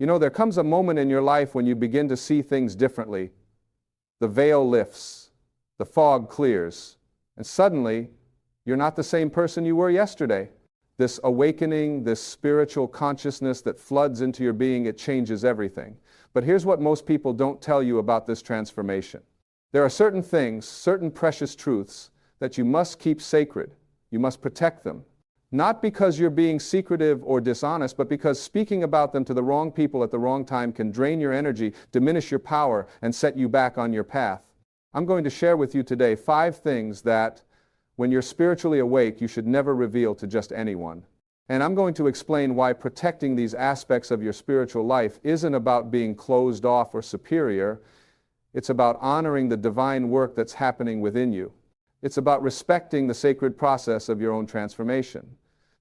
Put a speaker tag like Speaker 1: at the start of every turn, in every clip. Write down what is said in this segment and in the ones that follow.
Speaker 1: You know, there comes a moment in your life when you begin to see things differently. The veil lifts, the fog clears, and suddenly you're not the same person you were yesterday. This awakening, this spiritual consciousness that floods into your being, it changes everything. But here's what most people don't tell you about this transformation. There are certain things, certain precious truths that you must keep sacred. You must protect them. Not because you're being secretive or dishonest, but because speaking about them to the wrong people at the wrong time can drain your energy, diminish your power, and set you back on your path. I'm going to share with you today 5 things that, when you're spiritually awake, you should never reveal to just anyone. And I'm going to explain why protecting these aspects of your spiritual life isn't about being closed off or superior. It's about honoring the divine work that's happening within you. It's about respecting the sacred process of your own transformation.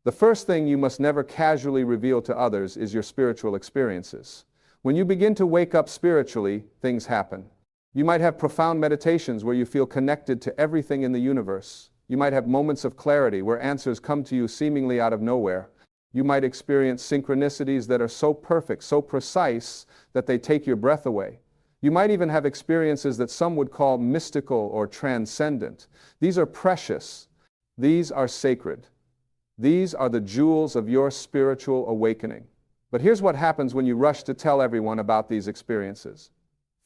Speaker 1: The first thing you must never casually reveal to others is your spiritual experiences. When you begin to wake up spiritually, things happen. You might have profound meditations where you feel connected to everything in the universe. You might have moments of clarity where answers come to you seemingly out of nowhere. You might experience synchronicities that are so perfect, so precise, that they take your breath away. You might even have experiences that some would call mystical or transcendent. These are precious. These are sacred. These are the jewels of your spiritual awakening. But here's what happens when you rush to tell everyone about these experiences.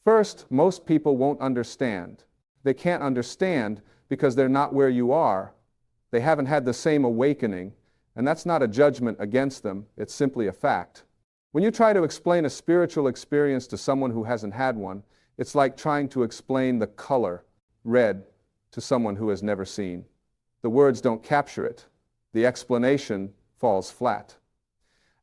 Speaker 1: First, most people won't understand. They can't understand because they're not where you are. They haven't had the same awakening, and that's not a judgment against them. It's simply a fact. When you try to explain a spiritual experience to someone who hasn't had one, it's like trying to explain the color red to someone who has never seen. The words don't capture it. The explanation falls flat.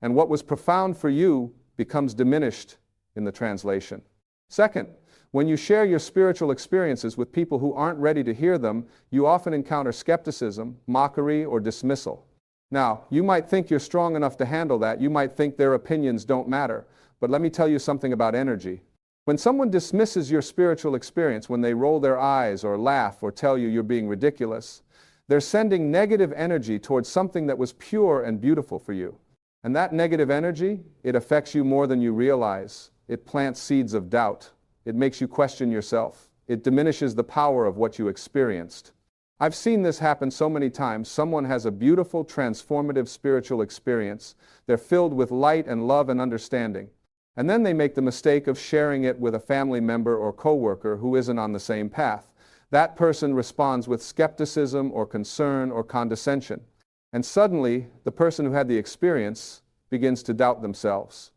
Speaker 1: And what was profound for you becomes diminished in the translation. Second, when you share your spiritual experiences with people who aren't ready to hear them, you often encounter skepticism, mockery, or dismissal. Now, you might think you're strong enough to handle that. You might think their opinions don't matter. But let me tell you something about energy. When someone dismisses your spiritual experience, when they roll their eyes or laugh or tell you you're being ridiculous, they're sending negative energy towards something that was pure and beautiful for you. And that negative energy, it affects you more than you realize. It plants seeds of doubt. It makes you question yourself. It diminishes the power of what you experienced. I've seen this happen so many times. Someone has a beautiful, transformative spiritual experience. They're filled with light and love and understanding. And then they make the mistake of sharing it with a family member or coworker who isn't on the same path. That person responds with skepticism or concern or condescension. And suddenly, the person who had the experience begins to doubt themselves.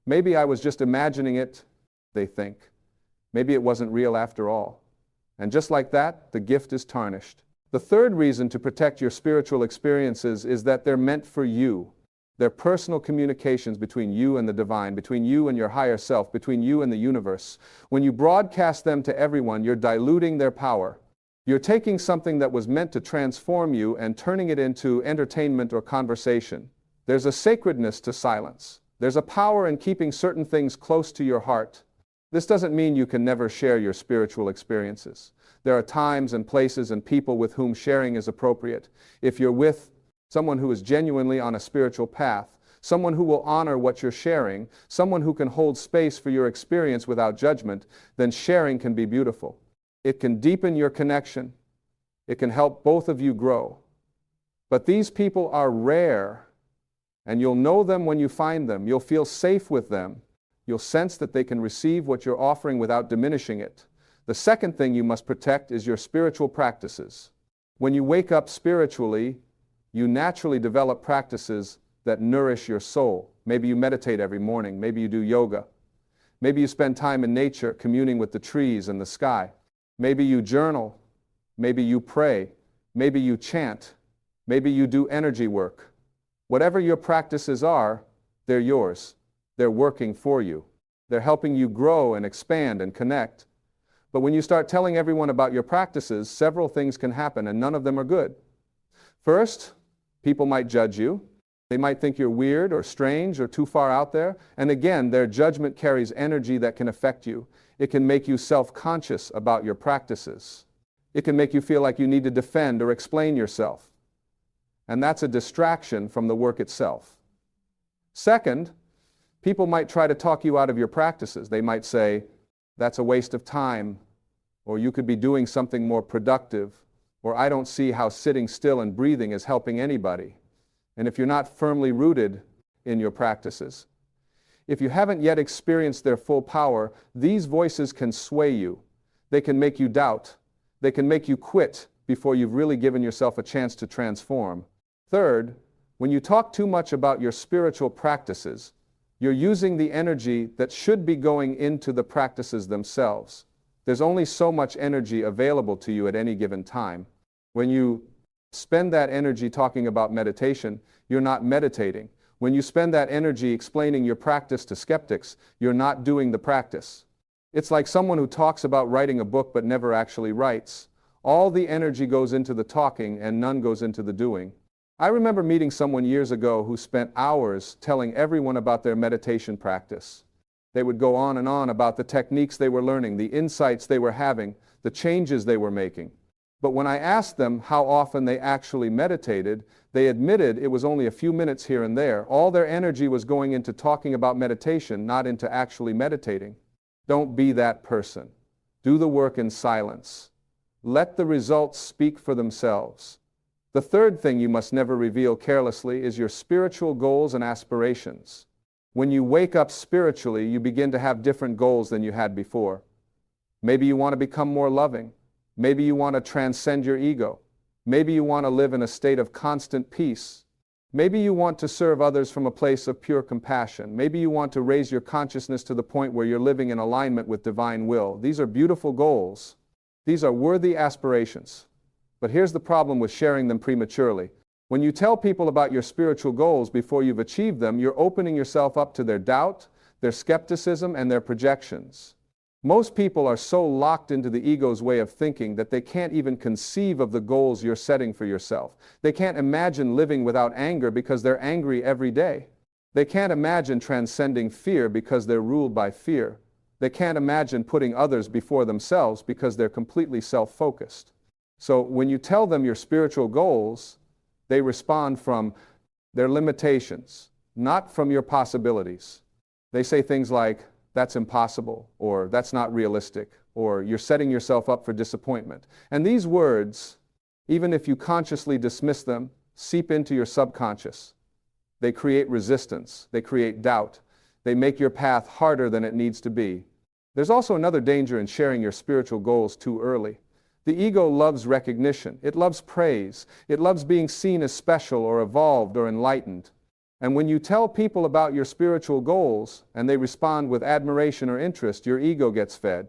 Speaker 1: Maybe I was just imagining it, they think. Maybe it wasn't real after all. And just like that, the gift is tarnished. The third reason to protect your spiritual experiences is that they're meant for you. They're personal communications between you and the divine, between you and your higher self, between you and the universe. When you broadcast them to everyone, you're diluting their power. You're taking something that was meant to transform you and turning it into entertainment or conversation. There's a sacredness to silence. There's a power in keeping certain things close to your heart. This doesn't mean you can never share your spiritual experiences. There are times and places and people with whom sharing is appropriate. If you're with someone who is genuinely on a spiritual path, someone who will honor what you're sharing, someone who can hold space for your experience without judgment, then sharing can be beautiful. It can deepen your connection. It can help both of you grow. But these people are rare, and you'll know them when you find them. You'll feel safe with them. You'll sense that they can receive what you're offering without diminishing it. The second thing you must protect is your spiritual practices. When you wake up spiritually, you naturally develop practices that nourish your soul. Maybe you meditate every morning. Maybe you do yoga. Maybe you spend time in nature communing with the trees and the sky. Maybe you journal. Maybe you pray. Maybe you chant. Maybe you do energy work. Whatever your practices are, they're yours. They're working for you. They're helping you grow and expand and connect. But when you start telling everyone about your practices, several things can happen, and none of them are good. First, people might judge you. They might think you're weird or strange or too far out there. And again, their judgment carries energy that can affect you. It can make you self-conscious about your practices. It can make you feel like you need to defend or explain yourself. And that's a distraction from the work itself. Second, People might try to talk you out of your practices. They might say, that's a waste of time, or you could be doing something more productive, or I don't see how sitting still and breathing is helping anybody. And if you're not firmly rooted in your practices, if you haven't yet experienced their full power, these voices can sway you. They can make you doubt. They can make you quit before you've really given yourself a chance to transform. Third, when you talk too much about your spiritual practices, you're using the energy that should be going into the practices themselves. There's only so much energy available to you at any given time. When you spend that energy talking about meditation, you're not meditating. When you spend that energy explaining your practice to skeptics, you're not doing the practice. It's like someone who talks about writing a book but never actually writes. All the energy goes into the talking and none goes into the doing. I remember meeting someone years ago who spent hours telling everyone about their meditation practice. They would go on and on about the techniques they were learning, the insights they were having, the changes they were making. But when I asked them how often they actually meditated, they admitted it was only a few minutes here and there. All their energy was going into talking about meditation, not into actually meditating. Don't be that person. Do the work in silence. Let the results speak for themselves. The third thing you must never reveal carelessly is your spiritual goals and aspirations. When you wake up spiritually, you begin to have different goals than you had before. Maybe you want to become more loving. Maybe you want to transcend your ego. Maybe you want to live in a state of constant peace. Maybe you want to serve others from a place of pure compassion. Maybe you want to raise your consciousness to the point where you're living in alignment with divine will. These are beautiful goals. These are worthy aspirations. But here's the problem with sharing them prematurely. When you tell people about your spiritual goals before you've achieved them, you're opening yourself up to their doubt, their skepticism, and their projections. Most people are so locked into the ego's way of thinking that they can't even conceive of the goals you're setting for yourself. They can't imagine living without anger because they're angry every day. They can't imagine transcending fear because they're ruled by fear. They can't imagine putting others before themselves because they're completely self-focused. So when you tell them your spiritual goals, they respond from their limitations, not from your possibilities. They say things like, that's impossible, or that's not realistic, or you're setting yourself up for disappointment. And these words, even if you consciously dismiss them, seep into your subconscious. They create resistance, they create doubt, they make your path harder than it needs to be. There's also another danger in sharing your spiritual goals too early. The ego loves recognition, it loves praise, it loves being seen as special or evolved or enlightened. And when you tell people about your spiritual goals and they respond with admiration or interest, your ego gets fed.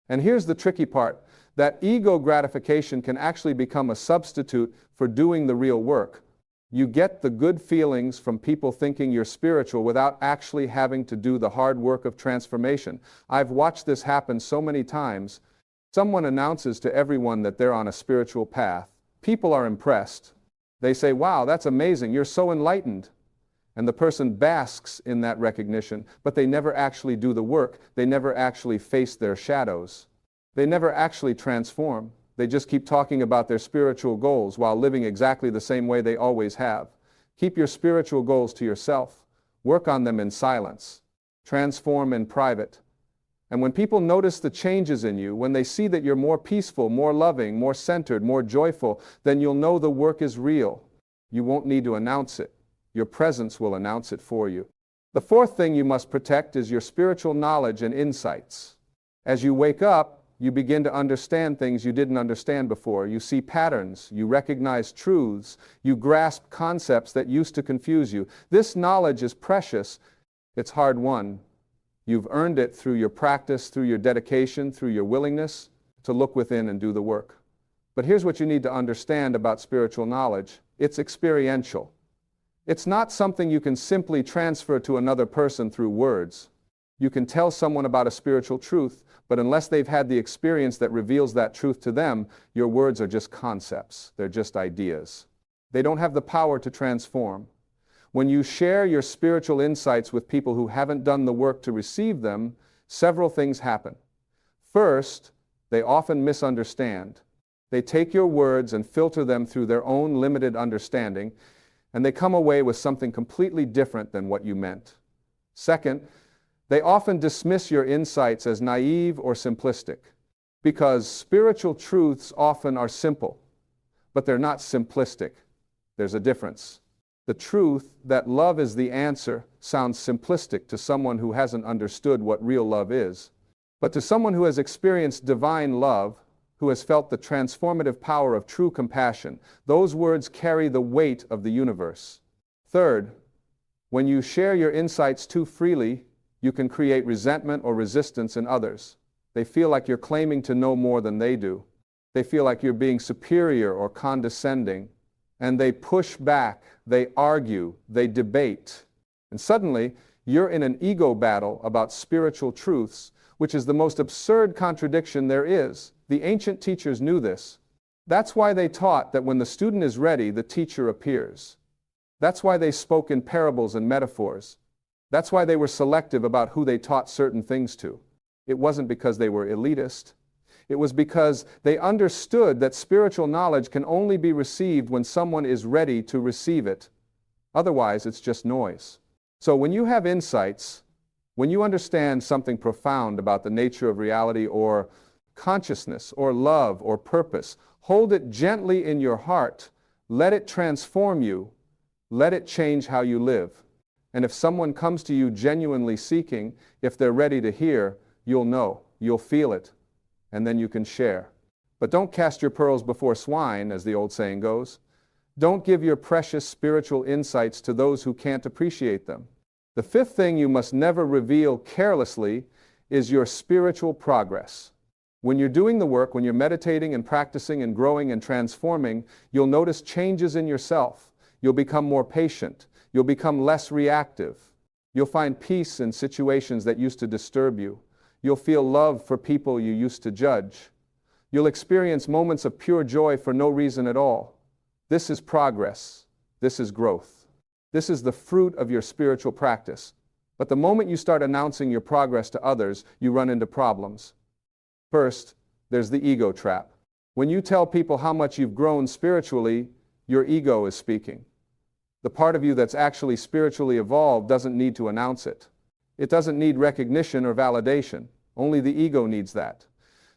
Speaker 1: And here's the tricky part, that ego gratification can actually become a substitute for doing the real work. You get the good feelings from people thinking you're spiritual without actually having to do the hard work of transformation. I've watched this happen so many times. Someone announces to everyone that they're on a spiritual path. People are impressed. They say, wow, that's amazing, you're so enlightened. And the person basks in that recognition, but they never actually do the work. They never actually face their shadows. They never actually transform. They just keep talking about their spiritual goals while living exactly the same way they always have. Keep your spiritual goals to yourself. Work on them in silence. Transform in private. And when people notice the changes in you, when they see that you're more peaceful, more loving, more centered, more joyful, then you'll know the work is real. You won't need to announce it. Your presence will announce it for you. The fourth thing you must protect is your spiritual knowledge and insights. As you wake up, you begin to understand things you didn't understand before. You see patterns, you recognize truths, you grasp concepts that used to confuse you. This knowledge is precious. It's hard-won. You've earned it through your practice, through your dedication, through your willingness to look within and do the work. But here's what you need to understand about spiritual knowledge. It's experiential. It's not something you can simply transfer to another person through words. You can tell someone about a spiritual truth, but unless they've had the experience that reveals that truth to them, your words are just concepts. They're just ideas. They don't have the power to transform. When you share your spiritual insights with people who haven't done the work to receive them, several things happen. First, they often misunderstand. They take your words and filter them through their own limited understanding, and they come away with something completely different than what you meant. Second, they often dismiss your insights as naive or simplistic, because spiritual truths often are simple, but they're not simplistic. There's a difference. The truth that love is the answer sounds simplistic to someone who hasn't understood what real love is. But to someone who has experienced divine love, who has felt the transformative power of true compassion, those words carry the weight of the universe. Third, when you share your insights too freely, you can create resentment or resistance in others. They feel like you're claiming to know more than they do. They feel like you're being superior or condescending, and they push back, they argue, they debate. And suddenly, you're in an ego battle about spiritual truths, which is the most absurd contradiction there is. The ancient teachers knew this. That's why they taught that when the student is ready, the teacher appears. That's why they spoke in parables and metaphors. That's why they were selective about who they taught certain things to. It wasn't because they were elitist. It was because they understood that spiritual knowledge can only be received when someone is ready to receive it. Otherwise, it's just noise. So when you have insights, when you understand something profound about the nature of reality or consciousness or love or purpose, hold it gently in your heart. Let it transform you. Let it change how you live. And if someone comes to you genuinely seeking, if they're ready to hear, you'll know, you'll feel it, and then you can share. But don't cast your pearls before swine, as the old saying goes. Don't give your precious spiritual insights to those who can't appreciate them. The fifth thing you must never reveal carelessly is your spiritual progress. When you're doing the work, when you're meditating and practicing and growing and transforming, you'll notice changes in yourself. You'll become more patient. You'll become less reactive. You'll find peace in situations that used to disturb you. You'll feel love for people you used to judge. You'll experience moments of pure joy for no reason at all. This is progress. This is growth. This is the fruit of your spiritual practice. But the moment you start announcing your progress to others, you run into problems. First, there's the ego trap. When you tell people how much you've grown spiritually, your ego is speaking. The part of you that's actually spiritually evolved doesn't need to announce it. It doesn't need recognition or validation. Only the ego needs that.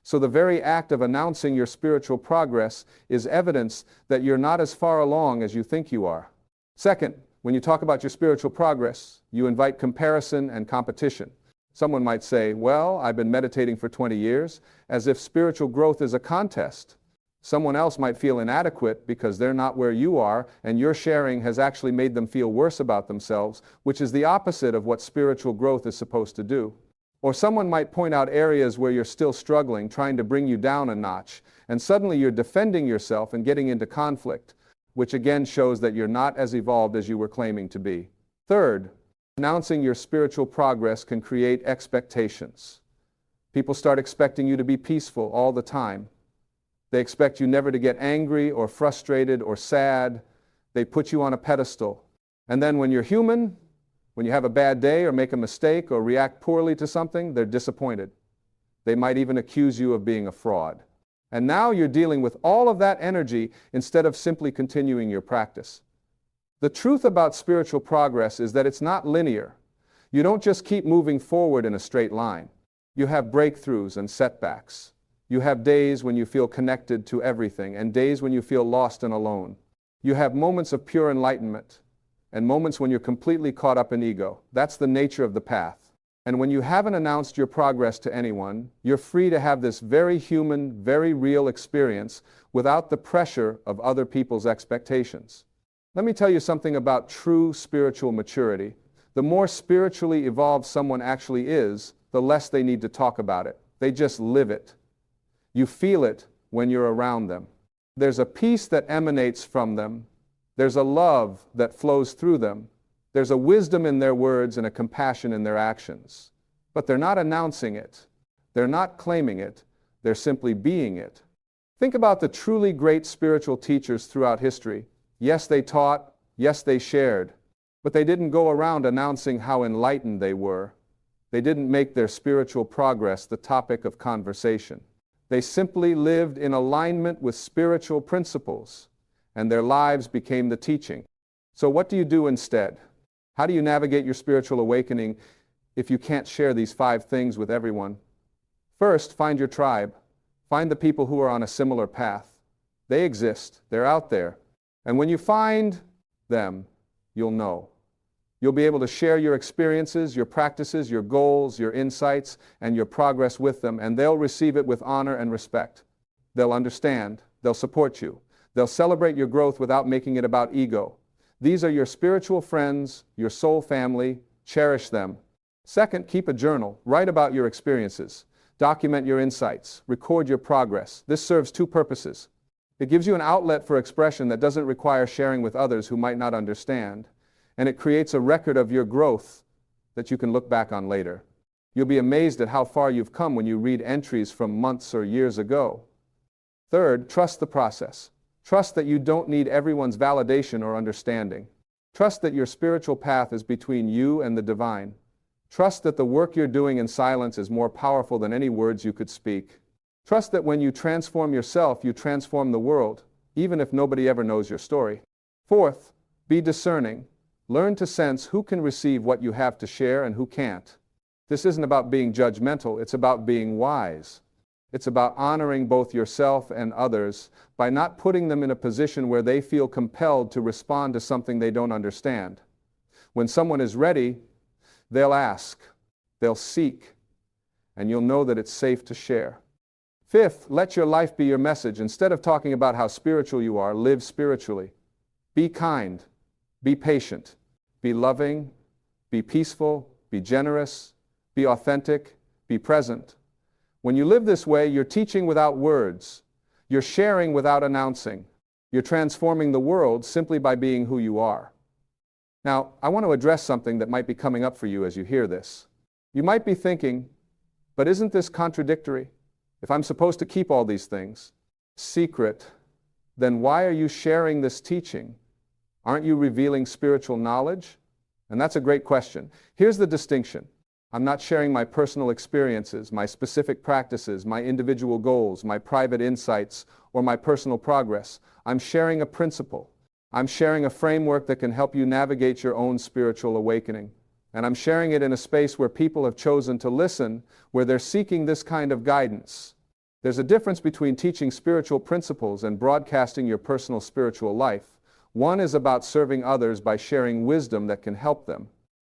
Speaker 1: So the very act of announcing your spiritual progress is evidence that you're not as far along as you think you are. Second, when you talk about your spiritual progress, you invite comparison and competition. Someone might say, well, I've been meditating for 20 years, as if spiritual growth is a contest. Someone else might feel inadequate because they're not where you are, and your sharing has actually made them feel worse about themselves, which is the opposite of what spiritual growth is supposed to do. Or someone might point out areas where you're still struggling, trying to bring you down a notch, and suddenly you're defending yourself and getting into conflict, which again shows that you're not as evolved as you were claiming to be. Third, announcing your spiritual progress can create expectations. People start expecting you to be peaceful all the time. They expect you never to get angry or frustrated or sad. They put you on a pedestal. And then when you're human, when you have a bad day or make a mistake or react poorly to something, they're disappointed. They might even accuse you of being a fraud. And now you're dealing with all of that energy instead of simply continuing your practice. The truth about spiritual progress is that it's not linear. You don't just keep moving forward in a straight line. You have breakthroughs and setbacks. You have days when you feel connected to everything and days when you feel lost and alone. You have moments of pure enlightenment and moments when you're completely caught up in ego. That's the nature of the path. And when you haven't announced your progress to anyone, you're free to have this very human, very real experience without the pressure of other people's expectations. Let me tell you something about true spiritual maturity. The more spiritually evolved someone actually is, the less they need to talk about it. They just live it. You feel it when you're around them. There's a peace that emanates from them. There's a love that flows through them. There's a wisdom in their words and a compassion in their actions. But they're not announcing it. They're not claiming it. They're simply being it. Think about the truly great spiritual teachers throughout history. Yes, they taught. Yes, they shared. But they didn't go around announcing how enlightened they were. They didn't make their spiritual progress the topic of conversation. They simply lived in alignment with spiritual principles, and their lives became the teaching. So what do you do instead? How do you navigate your spiritual awakening if you can't share these 5 things with everyone? First, find your tribe. Find the people who are on a similar path. They exist. They're out there. And when you find them, you'll know. You'll be able to share your experiences, your practices, your goals, your insights, and your progress with them, and they'll receive it with honor and respect. They'll understand. They'll support you. They'll celebrate your growth without making it about ego. These are your spiritual friends, your soul family. Cherish them. Second, keep a journal. Write about your experiences. Document your insights. Record your progress. This serves 2 purposes. It gives you an outlet for expression that doesn't require sharing with others who might not understand. And it creates a record of your growth that you can look back on later. You'll be amazed at how far you've come when you read entries from months or years ago. Third, trust the process. Trust that you don't need everyone's validation or understanding. Trust that your spiritual path is between you and the divine. Trust that the work you're doing in silence is more powerful than any words you could speak. Trust that when you transform yourself, you transform the world, even if nobody ever knows your story. Fourth, be discerning. Learn to sense who can receive what you have to share and who can't. This isn't about being judgmental, it's about being wise. It's about honoring both yourself and others by not putting them in a position where they feel compelled to respond to something they don't understand. When someone is ready, they'll ask, they'll seek, and you'll know that it's safe to share. Fifth, let your life be your message. Instead of talking about how spiritual you are, live spiritually. Be kind, be patient, be loving, be peaceful, be generous, be authentic, be present. When you live this way, you're teaching without words. You're sharing without announcing. You're transforming the world simply by being who you are. Now, I want to address something that might be coming up for you as you hear this. You might be thinking, but isn't this contradictory? If I'm supposed to keep all these things secret, then why are you sharing this teaching? Aren't you revealing spiritual knowledge? And that's a great question. Here's the distinction. I'm not sharing my personal experiences, my specific practices, my individual goals, my private insights, or my personal progress. I'm sharing a principle. I'm sharing a framework that can help you navigate your own spiritual awakening. And I'm sharing it in a space where people have chosen to listen, where they're seeking this kind of guidance. There's a difference between teaching spiritual principles and broadcasting your personal spiritual life. One is about serving others by sharing wisdom that can help them.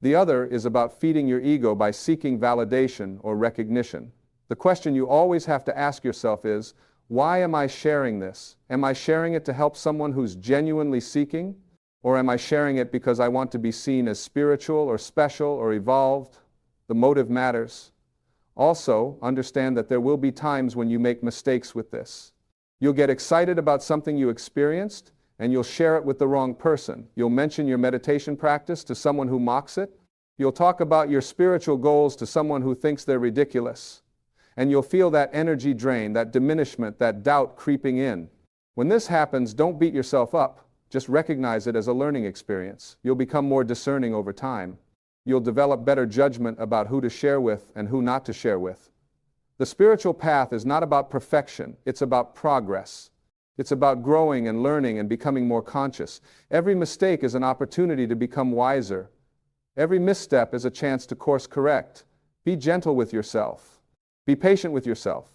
Speaker 1: The other is about feeding your ego by seeking validation or recognition. The question you always have to ask yourself is, why am I sharing this? Am I sharing it to help someone who's genuinely seeking? Or am I sharing it because I want to be seen as spiritual or special or evolved? The motive matters. Also, understand that there will be times when you make mistakes with this. You'll get excited about something you experienced, and you'll share it with the wrong person. You'll mention your meditation practice to someone who mocks it. You'll talk about your spiritual goals to someone who thinks they're ridiculous. And you'll feel that energy drain, that diminishment, that doubt creeping in. When this happens, don't beat yourself up. Just recognize it as a learning experience. You'll become more discerning over time. You'll develop better judgment about who to share with and who not to share with. The spiritual path is not about perfection. It's about progress. It's about growing and learning and becoming more conscious. Every mistake is an opportunity to become wiser. Every misstep is a chance to course correct. Be gentle with yourself. Be patient with yourself.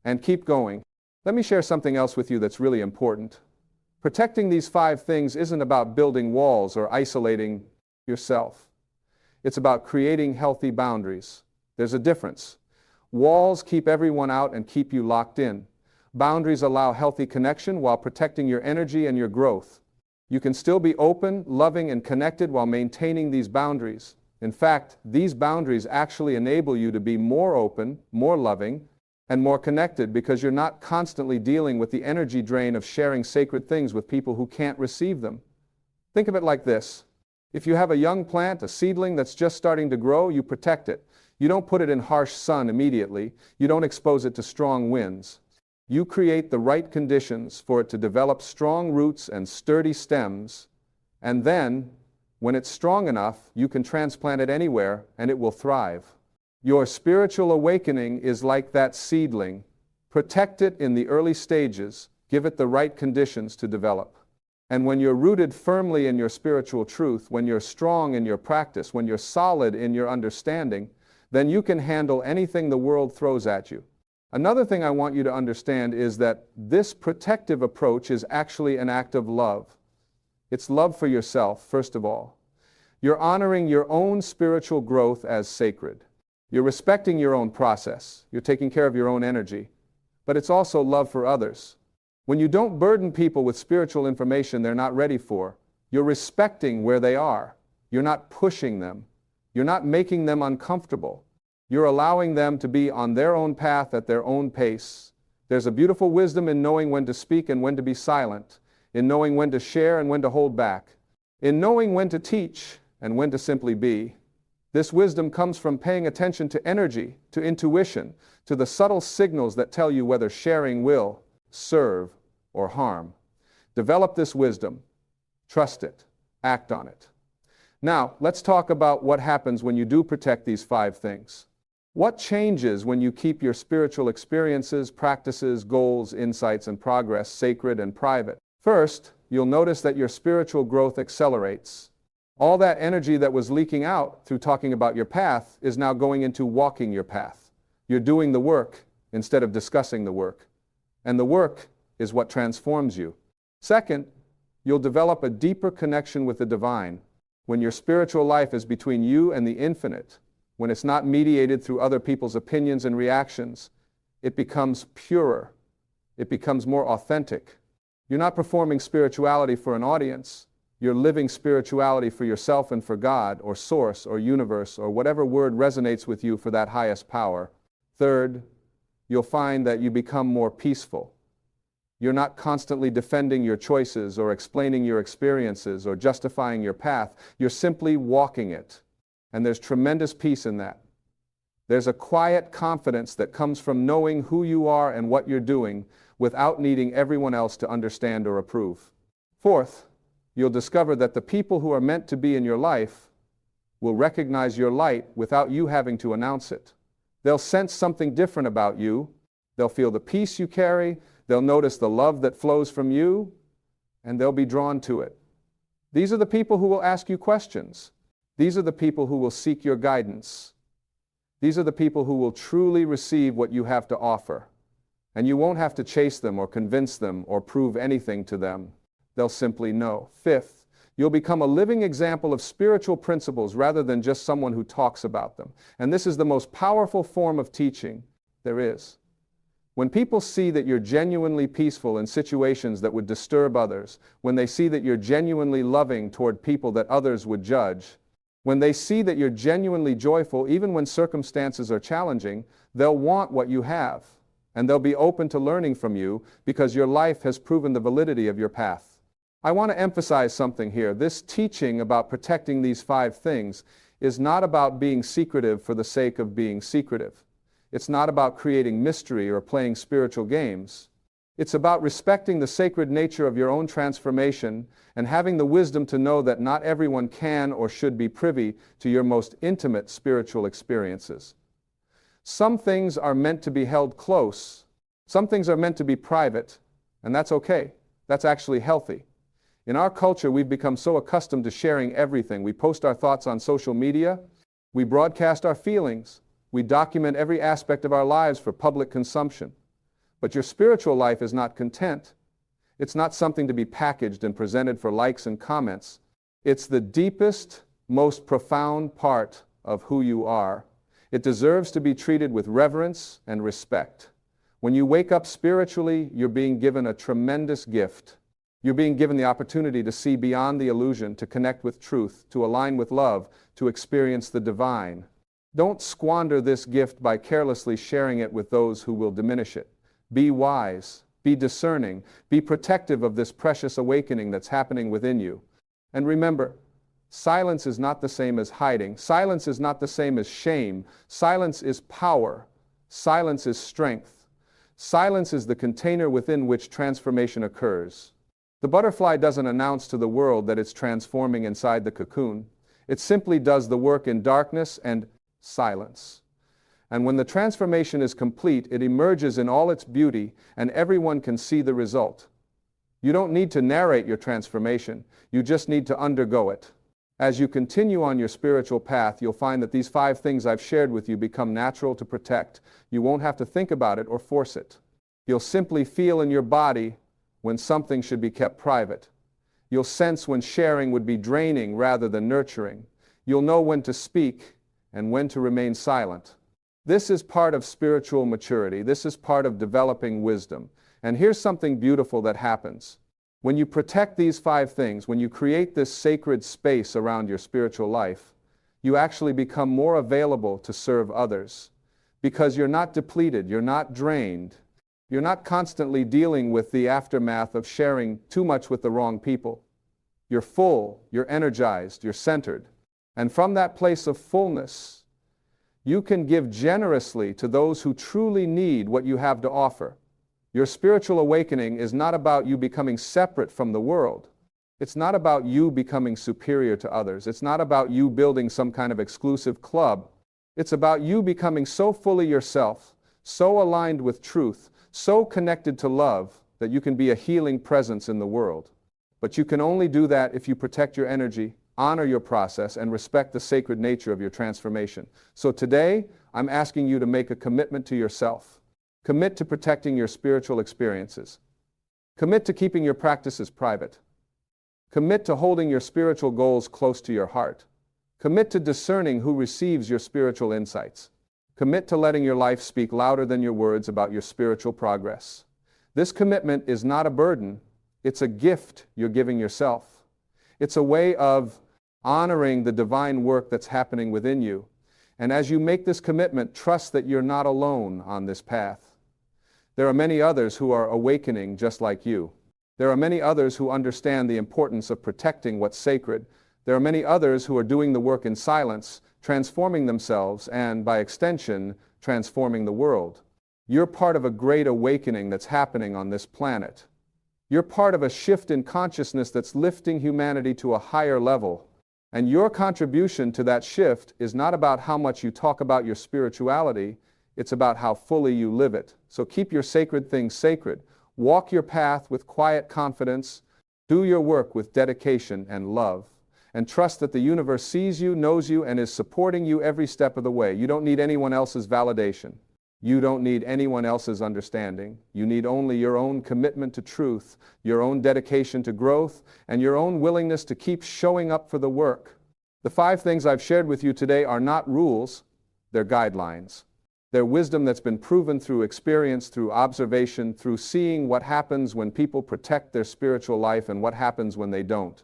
Speaker 1: And keep going. Let me share something else with you that's really important. Protecting these 5 things isn't about building walls or isolating yourself. It's about creating healthy boundaries. There's a difference. Walls keep everyone out and keep you locked in. Boundaries allow healthy connection while protecting your energy and your growth. You can still be open, loving, and connected while maintaining these boundaries. In fact, these boundaries actually enable you to be more open, more loving, and more connected because you're not constantly dealing with the energy drain of sharing sacred things with people who can't receive them. Think of it like this. If you have a young plant, a seedling that's just starting to grow, you protect it. You don't put it in harsh sun immediately. You don't expose it to strong winds. You create the right conditions for it to develop strong roots and sturdy stems, and then, when it's strong enough, you can transplant it anywhere and it will thrive. Your spiritual awakening is like that seedling. Protect it in the early stages. Give it the right conditions to develop. And when you're rooted firmly in your spiritual truth, when you're strong in your practice, when you're solid in your understanding, then you can handle anything the world throws at you. Another thing I want you to understand is that this protective approach is actually an act of love. It's love for yourself, first of all. You're honoring your own spiritual growth as sacred. You're respecting your own process. You're taking care of your own energy. But it's also love for others. When you don't burden people with spiritual information they're not ready for, you're respecting where they are. You're not pushing them. You're not making them uncomfortable. You're allowing them to be on their own path at their own pace. There's a beautiful wisdom in knowing when to speak and when to be silent, in knowing when to share and when to hold back, in knowing when to teach and when to simply be. This wisdom comes from paying attention to energy, to intuition, to the subtle signals that tell you whether sharing will serve or harm. Develop this wisdom, trust it, act on it. Now, let's talk about what happens when you do protect these 5 things. What changes when you keep your spiritual experiences, practices, goals, insights, and progress sacred and private? First, you'll notice that your spiritual growth accelerates. All that energy that was leaking out through talking about your path is now going into walking your path. You're doing the work instead of discussing the work. And the work is what transforms you. Second, you'll develop a deeper connection with the divine. When your spiritual life is between you and the infinite, when it's not mediated through other people's opinions and reactions, it becomes purer. It becomes more authentic. You're not performing spirituality for an audience. You're living spirituality for yourself and for God, or source, or universe, or whatever word resonates with you for that highest power. Third, you'll find that you become more peaceful. You're not constantly defending your choices or explaining your experiences or justifying your path. You're simply walking it. And there's tremendous peace in that. There's a quiet confidence that comes from knowing who you are and what you're doing without needing everyone else to understand or approve. Fourth, you'll discover that the people who are meant to be in your life will recognize your light without you having to announce it. They'll sense something different about you. They'll feel the peace you carry. They'll notice the love that flows from you, and they'll be drawn to it. These are the people who will ask you questions. These are the people who will seek your guidance. These are the people who will truly receive what you have to offer. And you won't have to chase them or convince them or prove anything to them. They'll simply know. Fifth, you'll become a living example of spiritual principles rather than just someone who talks about them. And this is the most powerful form of teaching there is. When people see that you're genuinely peaceful in situations that would disturb others, when they see that you're genuinely loving toward people that others would judge, when they see that you're genuinely joyful even when circumstances are challenging, they'll want what you have, and they'll be open to learning from you because your life has proven the validity of your path. I want to emphasize something here. This teaching about protecting these 5 things is not about being secretive for the sake of being secretive. It's not about creating mystery or playing spiritual games. It's about respecting the sacred nature of your own transformation and having the wisdom to know that not everyone can or should be privy to your most intimate spiritual experiences. Some things are meant to be held close. Some things are meant to be private, and that's okay. That's actually healthy. In our culture, we've become so accustomed to sharing everything. We post our thoughts on social media. We broadcast our feelings. We document every aspect of our lives for public consumption. But your spiritual life is not content. It's not something to be packaged and presented for likes and comments. It's the deepest, most profound part of who you are. It deserves to be treated with reverence and respect. When you wake up spiritually, you're being given a tremendous gift. You're being given the opportunity to see beyond the illusion, to connect with truth, to align with love, to experience the divine. Don't squander this gift by carelessly sharing it with those who will diminish it. Be wise, be discerning, be protective of this precious awakening that's happening within you. And remember, silence is not the same as hiding. Silence is not the same as shame. Silence is power. Silence is strength. Silence is the container within which transformation occurs. The butterfly doesn't announce to the world that it's transforming inside the cocoon. It simply does the work in darkness and silence. And when the transformation is complete, it emerges in all its beauty, and everyone can see the result. You don't need to narrate your transformation. You just need to undergo it. As you continue on your spiritual path, you'll find that these 5 things I've shared with you become natural to protect. You won't have to think about it or force it. You'll simply feel in your body when something should be kept private. You'll sense when sharing would be draining rather than nurturing. You'll know when to speak and when to remain silent. This is part of spiritual maturity. This is part of developing wisdom. And here's something beautiful that happens. When you protect these 5 things, when you create this sacred space around your spiritual life, you actually become more available to serve others. Because you're not depleted, you're not drained, you're not constantly dealing with the aftermath of sharing too much with the wrong people. You're full, you're energized, you're centered. And from that place of fullness, you can give generously to those who truly need what you have to offer. Your spiritual awakening is not about you becoming separate from the world. It's not about you becoming superior to others. It's not about you building some kind of exclusive club. It's about you becoming so fully yourself, so aligned with truth, so connected to love that you can be a healing presence in the world. But you can only do that if you protect your energy, honor your process, and respect the sacred nature of your transformation. So today, I'm asking you to make a commitment to yourself. Commit to protecting your spiritual experiences. Commit to keeping your practices private. Commit to holding your spiritual goals close to your heart. Commit to discerning who receives your spiritual insights. Commit to letting your life speak louder than your words about your spiritual progress. This commitment is not a burden. It's a gift you're giving yourself. It's a way of honoring the divine work that's happening within you. And as you make this commitment, trust that you're not alone on this path. There are many others who are awakening just like you. There are many others who understand the importance of protecting what's sacred. There are many others who are doing the work in silence, transforming themselves, and by extension, transforming the world. You're part of a great awakening that's happening on this planet. You're part of a shift in consciousness that's lifting humanity to a higher level. And your contribution to that shift is not about how much you talk about your spirituality, it's about how fully you live it. So keep your sacred things sacred. Walk your path with quiet confidence. Do your work with dedication and love. And trust that the universe sees you, knows you, and is supporting you every step of the way. You don't need anyone else's validation. You don't need anyone else's understanding. You need only your own commitment to truth, your own dedication to growth, and your own willingness to keep showing up for the work. The 5 things I've shared with you today are not rules, they're guidelines. They're wisdom that's been proven through experience, through observation, through seeing what happens when people protect their spiritual life and what happens when they don't.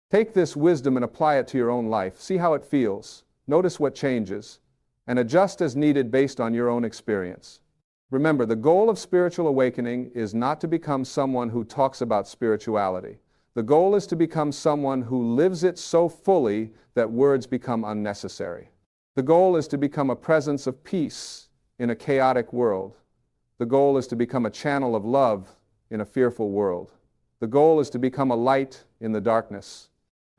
Speaker 1: Take this wisdom and apply it to your own life. See how it feels. Notice what changes. And adjust as needed based on your own experience. Remember, the goal of spiritual awakening is not to become someone who talks about spirituality. The goal is to become someone who lives it so fully that words become unnecessary. The goal is to become a presence of peace in a chaotic world. The goal is to become a channel of love in a fearful world. The goal is to become a light in the darkness.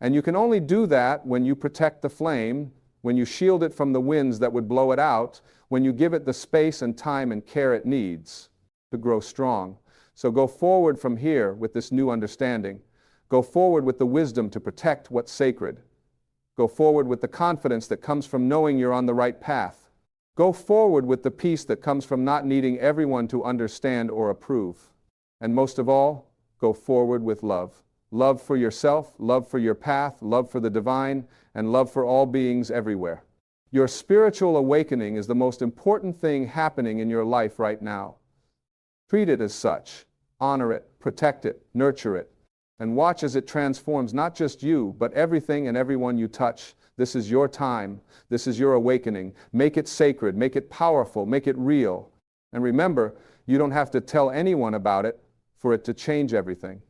Speaker 1: And you can only do that when you protect the flame, when you shield it from the winds that would blow it out, when you give it the space and time and care it needs to grow strong. So go forward from here with this new understanding. Go forward with the wisdom to protect what's sacred. Go forward with the confidence that comes from knowing you're on the right path. Go forward with the peace that comes from not needing everyone to understand or approve. And most of all, go forward with love. Love for yourself, love for your path, love for the divine, and love for all beings everywhere. Your spiritual awakening is the most important thing happening in your life right now. Treat it as such. Honor it, protect it, nurture it, and watch as it transforms not just you, but everything and everyone you touch. This is your time. This is your awakening. Make it sacred, make it powerful, make it real. And remember, you don't have to tell anyone about it for it to change everything.